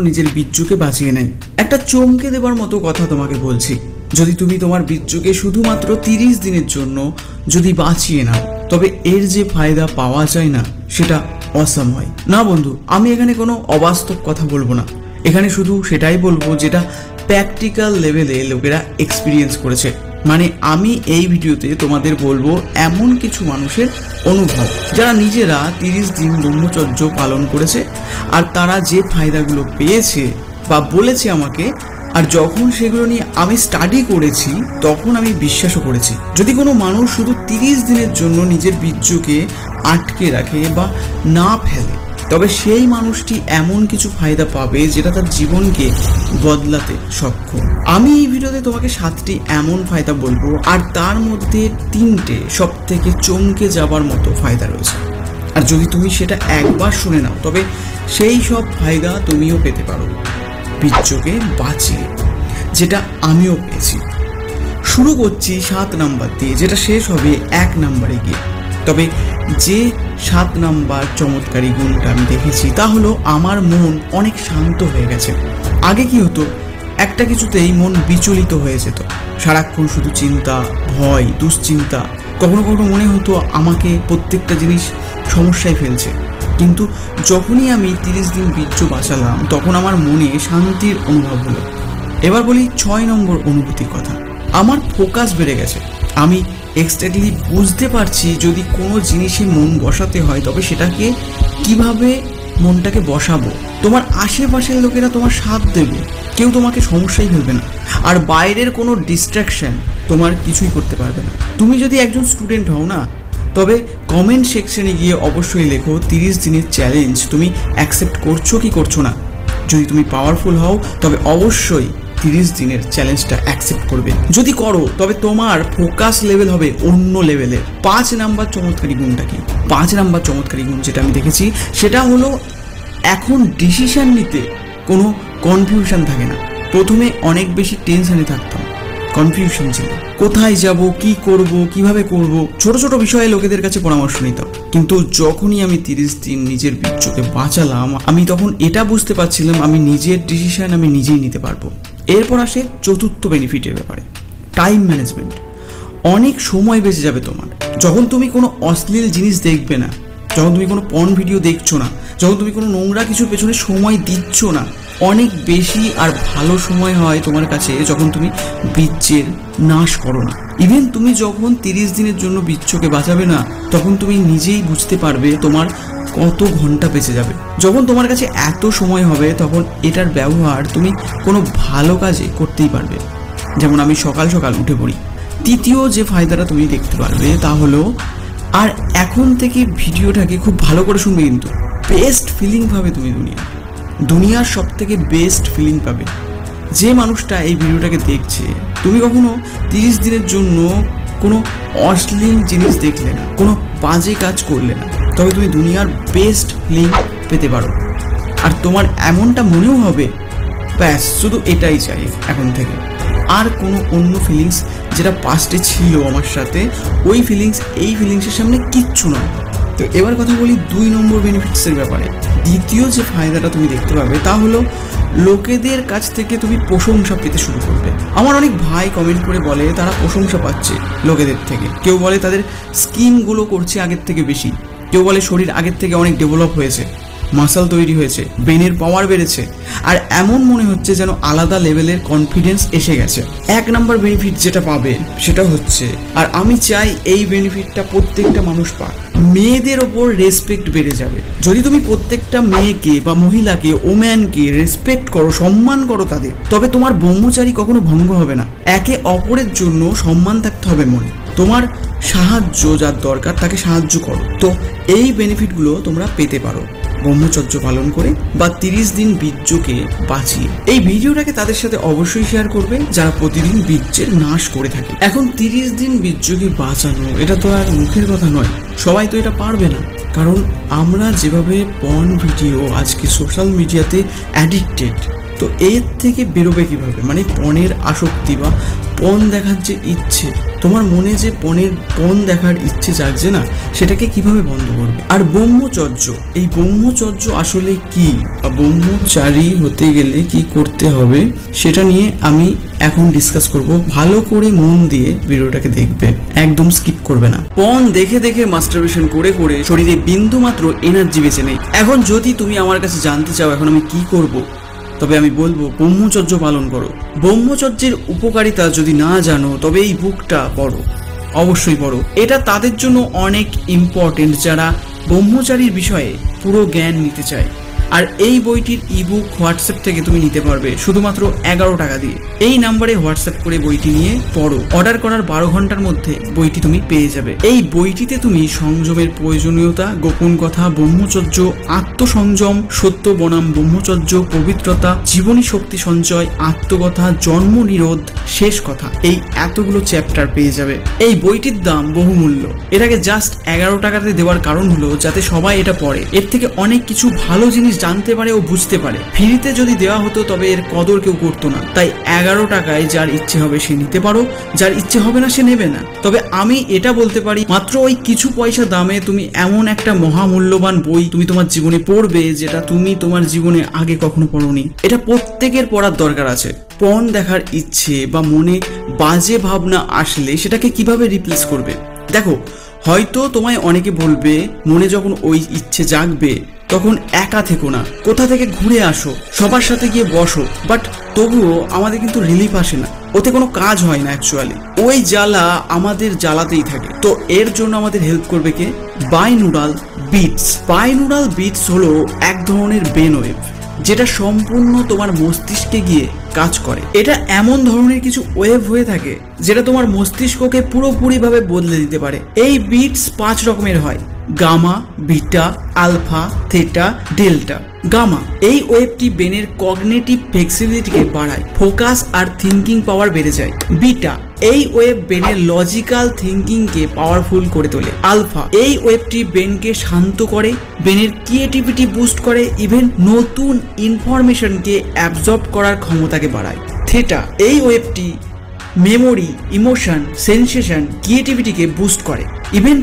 নিজের বীর্যকে বাঁচিয়ে নেয়। একটা চমকে দেবার মতো কথা তোমাকে বলছি, যদি তুমি তোমার বীর্যকে শুধুমাত্র 30 দিনের জন্য যদি বাঁচিয়ে নাও, তবে এর যে ফায়দা পাওয়া যায় না সেটা অসম হয়। না বন্ধু, আমি এখানে কোনো অবাস্তব কথা বলবো না, এখানে শুধু সেটাই বলবো যেটা প্র্যাকটিক্যাল লেভেলে লোকেরা এক্সপিরিয়েন্স করেছে। মানে আমি এই ভিডিওতে তোমাদের বলবো এমন কিছু মানুষের অনুভব যারা নিজেরা 30 দিন ব্রহ্মচর্য পালন করেছে আর তারা যে ফায়দাগুলো পেয়েছে বা বলেছে আমাকে, আর যখন সেগুলো নিয়ে আমি স্টাডি করেছি তখন আমি বিশ্বাসও করেছি। যদি কোনো মানুষ শুধু 30 দিনের জন্য নিজের বীর্যকে আটকে রাখে বা না ফেলে, তবে সেই মানুষটি এমন কিছু ফায়দা পাবে যেটা তার জীবনকে বদলাতে সক্ষম। আমি এই ভিডিওতে তোমাকে 7টি এমন ফায়দা বলবো, আর তার মধ্যে 3টে সব থেকে চমকে যাবার মতো ফায়দা রয়েছে। আর যদি তুমি সেটা একবার শুনে নাও, তবে সেই সব ফায়দা তুমিও পেতে পারো বীর্যকে বাঁচিয়ে, যেটা আমিও পেয়েছি। শুরু করছি 7 নাম্বার দিয়ে, যেটা শেষ হবে 1 নাম্বারে গিয়ে। তবে যে 7 নাম্বার চমৎকারী গুণটা আমি দেখেছি তা হলো আমার মন অনেক শান্ত হয়ে গেছে। আগে কি হতো, একটা কিছুতেই মন বিচলিত হয়ে যেত, সারাক্ষণ শুধু চিন্তা, ভয়, দুশ্চিন্তা, কখনো কখনো মনে হতো আমাকে প্রত্যেকটা জিনিস সমস্যায় ফেলছে। কিন্তু যখনই আমি 30 দিন বীর্য বাঁচালাম তখন আমার মনে শান্তির অনুভব হলো। এবার বলি 6 নম্বর অনুভূতির কথা। আমার ফোকাস বেড়ে গেছে, আমি এক্স্যাক্টলি বুঝতে পারছি যদি কোনো জিনিসে মন বসাতে হয় তবে সেটাকে কিভাবে মনটাকে বসাবো। তোমার আশেপাশের লোকেরা তোমার সাথ দেবে, কেউ তোমাকে সমস্যায় ফেলবে না, আর বাইরের কোনো ডিস্ট্রাকশন তোমার কিছুই করতে পারবে না। তুমি যদি একজন স্টুডেন্ট হও না, তবে কমেন্ট সেকশনে গিয়ে অবশ্যই লেখো 30 দিনের চ্যালেঞ্জ তুমি অ্যাকসেপ্ট করছো কি করছো না। যদি তুমি পাওয়ারফুল হও তবে অবশ্যই 30 দিনের চ্যালেঞ্জটা অ্যাকসেপ্ট করবে। যদি করো তবে তোমার ফোকাস লেভেল হবে অন্য লেভেলের। 5 নাম্বার চমৎকারী গুণটা কি? 5 নাম্বার চমৎকারী গুণ যেটা আমি দেখেছি সেটা হলো এখন ডিসিশন নিতে কোনো কনফিউশন থাকে না। প্রথমে অনেক বেশি টেনশনে থাকতাম, কনফিউশন ছিল, কোথায় যাব, কি করব, কিভাবে করব, ছোট ছোট বিষয়ে লোকেদের কাছে পরামর্শ নিতাম। কিন্তু যখনই আমি 30 দিন নিজের বীর্যকে বাঁচালাম, আমি তখন এটা বুঝতে পারছিলাম আমি নিজের ডিসিশন আমি নিজেই নিতে পারবো। এরপর আসে চতুর্থ বেনিফিটের ব্যাপারে, টাইম ম্যানেজমেন্ট। অনেক সময় বেঁচে যাবে তোমার। যখন তুমি কোনো অশ্লীল জিনিস দেখবে না, যখন তুমি কোনো পর্ন ভিডিও দেখছো না, যখন তুমি কোনো নোংরা কিছুর পেছনে সময় দিচ্ছ না, অনেক বেশি আর ভালো সময় হয় তোমার কাছে যখন তুমি বীর্যের নাশ করো না। ইভেন তুমি যখন 30 দিনের জন্য বীর্যকে বাঁচাবে না, তখন তুমি নিজেই বুঝতে পারবে তোমার কত ঘন্টা বেঁচে যাবে। যখন তোমার কাছে এত সময় হবে তখন এটার ব্যবহার তুমি কোনো ভালো কাজে করতেই পারবে। যেমন আমি সকাল সকাল উঠে পড়ি। তৃতীয় যে ফায়দাটা তুমি দেখতে পারবে তা হলো, আর এখন থেকে ভিডিওটাকে খুব ভালো করে শুনবে, কিন্তু বেস্ট ফিলিং পাবে তুমি দুনিয়ার সব থেকে বেস্ট ফিলিং পাবে। যে মানুষটা এই ভিডিওটাকে দেখছে, তুমি কখনো 30 দিনের জন্য কোনো অশ্লীল জিনিস দেখলে না, কোনো বাজে কাজ করলে না, তবে তুমি দুনিয়ার বেস্ট ফিলিং পেতে পারো। আর তোমার এমনটা মনেও হবে ব্যাস শুধু এটাই চাই এখন থেকে, আর কোনো অন্য ফিলিংস যেটা পাস্টে ছিল আমার সাথে, ওই ফিলিংস এই ফিলিংসের সামনে কিচ্ছু নয়। তো এবার কথা বলি 2 নম্বর বেনিফিটসের ব্যাপারে। দ্বিতীয় যে ফায়দাটা তুমি দেখতে পাবে তা হলো লোকেদের কাছ থেকে তুমি প্রশংসা পেতে শুরু করবে। আমার অনেক ভাই কমেন্ট করে বলে তারা প্রশংসা পাচ্ছে লোকেদের থেকে। কেউ বলে তাদের স্কিনগুলো করছে আগের থেকে বেশি, কেউ বলে শরীর আগের থেকে অনেক ডেভেলপ হয়েছে, মাসল তৈরি হয়েছে, ব্রেনের পাওয়ার বেড়েছে, আর এমন মনে হচ্ছে যেন আলাদা লেভেলের কনফিডেন্স এসে গেছে। 1 নাম্বার বেনিফিট যেটা পাবে সেটা হচ্ছে, আর আমি চাই এই বেনিফিটটা প্রত্যেকটা মানুষ পাক, মেয়েদের ওপর রেসপেক্ট বেড়ে যাবে। যদি তুমি প্রত্যেকটা মেয়েকে বা মহিলাকে, ওম্যানকে রেসপেক্ট করো, সম্মান করো তাদের, তবে তোমার ব্রহ্মচারী কখনো ভঙ্গ হবে না। একে অপরের জন্য সম্মান থাকতে হবে মনে। তোমার সাহায্য যার দরকার তাকে সাহায্য করো। তো এই বেনিফিটগুলো তোমরা পেতে পারো ব্রহ্মচর্য পালন করে বা 30 দিন বীর্যকে বাঁচিয়ে। এই ভিডিওটাকে তাদের সাথে অবশ্যই শেয়ার করবে যারা প্রতিদিন বীর্যের নাশ করে থাকে। এখন 30 দিন বীর্যকে বাঁচানো এটা তো আর মুখের কথা নয়, সবাই তো এটা পারবে না। কারণ আমরা যেভাবে পর্ন ভিডিও আজকে সোশ্যাল মিডিয়াতে অ্যাডিক্টেড, তো এর থেকে বেরোবে কিভাবে, মানে পর্নের আসক্তি বা পণ দেখার যে ইচ্ছে, তোমার মনে যে পণ দেখার ইচ্ছে জাগছে না, সেটাকে কিভাবে বন্ধ করবে? আর ব্রহ্মচর্য, এই ব্রহ্মচর্য আসলে কি, বা ব্রহ্মচারী হতে গেলে কি করতে হবে, সেটা নিয়ে আমি এখন ডিসকাস করব। ভালো করে মন দিয়ে ভিডিওটাকে দেখবে, একদম স্কিপ করবে না। পণ দেখে দেখে মাস্টারবেশন করে করে শরীরে বিন্দু মাত্র এনার্জি বেঁচে নেই। এখন যদি তুমি আমার কাছে জানতে চাও এখন আমি কি করব, তবে আমি বলবো ব্রহ্মচর্য পালন করো। ব্রহ্মচর্যের উপকারিতা যদি না জানো তবে এই বুকটা পড়ো, অবশ্যই পড়ো। এটা তাদের জন্য অনেক ইম্পর্টেন্ট যারা ব্রহ্মচারীর বিষয়ে পুরো জ্ঞান নিতে চায়। আর এই বইটির ইবুক হোয়াটসঅ্যাপ থেকে তুমি নিতে পারবে শুধুমাত্র 11 টাকা দিয়ে। এই নাম্বারে হোয়াটসঅ্যাপ করে বইটি নিয়ে পড়ো। অর্ডার করার 12 ঘন্টার মধ্যে বইটি তুমি পেয়ে যাবে। এই বইটিতে তুমি সংযমের প্রয়োজনীয়তা, গোপন কথা, ব্রহ্মচর্য, আত্মসংযম, সত্য বনাম ব্রহ্মচর্য, পবিত্রতা, জীবনী শক্তি সঞ্চয়, আত্মকথা, জন্ম নিরোধ, শেষ কথা, এই এতগুলো চ্যাপ্টার পেয়ে যাবে। এই বইটির দাম বহুমূল্য। এটাকে জাস্ট 11 টাকাতে দেওয়ার কারণ হলো যাতে সবাই এটা পড়ে, এর থেকে অনেক কিছু ভালো জিনিস জানতে পারে ও বুঝতে পারে। ফ্রিতে যদি দেওয়া হতো তবে এর কদর কেউ করতো না। তাই 11 টাকায় যার ইচ্ছে হবে সে নিতে পারো, যার ইচ্ছে হবে না সে নেবে না। তবে আমি এটা বলতে পারি, মাত্র ওই কিছু পয়সা দামে তুমি এমন একটা মহামূল্যবান বই তুমি তোমার জীবনে পড়বে যেটা তুমি তোমার জীবনে আগে কখনো পড়োনি। এটা প্রত্যেকের পড়ার দরকার আছে। পণ দেখার ইচ্ছে বা মনে বাজে ভাবনা আসলে সেটাকে কিভাবে রিপ্লেস করবে? দেখো, হয়তো তোমায় অনেকে বলবে মনে যখন ওই ইচ্ছে জাগবে তখন একা থেকো না, কোথা থেকে ঘুরে আসো, সবার সাথে গিয়ে বসো। বাট তবুও আমাদের কিন্তু রিলিফ আসে না, ওতে কোনো কাজ হয় না। অ্যাকচুয়ালি ওই জ্বালা আমাদের জ্বালাতেই থাকে। তো এর জন্য আমাদের হেল্প করবে কে? বাইনুরাল বিটস। বাইনুরাল বিটস হলো এক ধরনের ব্রেনওয়েভ যেটা সম্পূর্ণ তোমার মস্তিষ্কে গিয়ে কাজ করে। এটা এমন ধরনের কিছু ওয়েভ হয়ে থাকে যেটা তোমার মস্তিষ্ককে পুরোপুরিভাবে বদলে দিতে পারে। এই বিটস 5 রকমের হয়: gamma, beta, alpha, theta, delta. Gamma এই ওয়েভটি ব্রেনের কগনিটিভ ফ্লেক্সিবিলিটিকে বাড়ায়, ফোকাস আর থিঙ্কিং পাওয়ার বেড়ে যায়। বিটা এই ওয়েভ ব্রেনের লজিক্যাল থিঙ্কিংকে পাওয়ারফুল করে তোলে। আলফা এই ওয়েভটি ব্রেনকে শান্ত করে, ব্রেনের ক্রিয়েটিভিটি বুস্ট করে, ইভেন নতুন ইনফরমেশনকে অ্যাবজর্ব করার ক্ষমতাকে বাড়ায়। থেটা এই ওয়েভটি মেমোরি, ইমোশন, সেন্সেশন, ক্রিয়েটিভিটিকে বুস্ট করে, ইভেন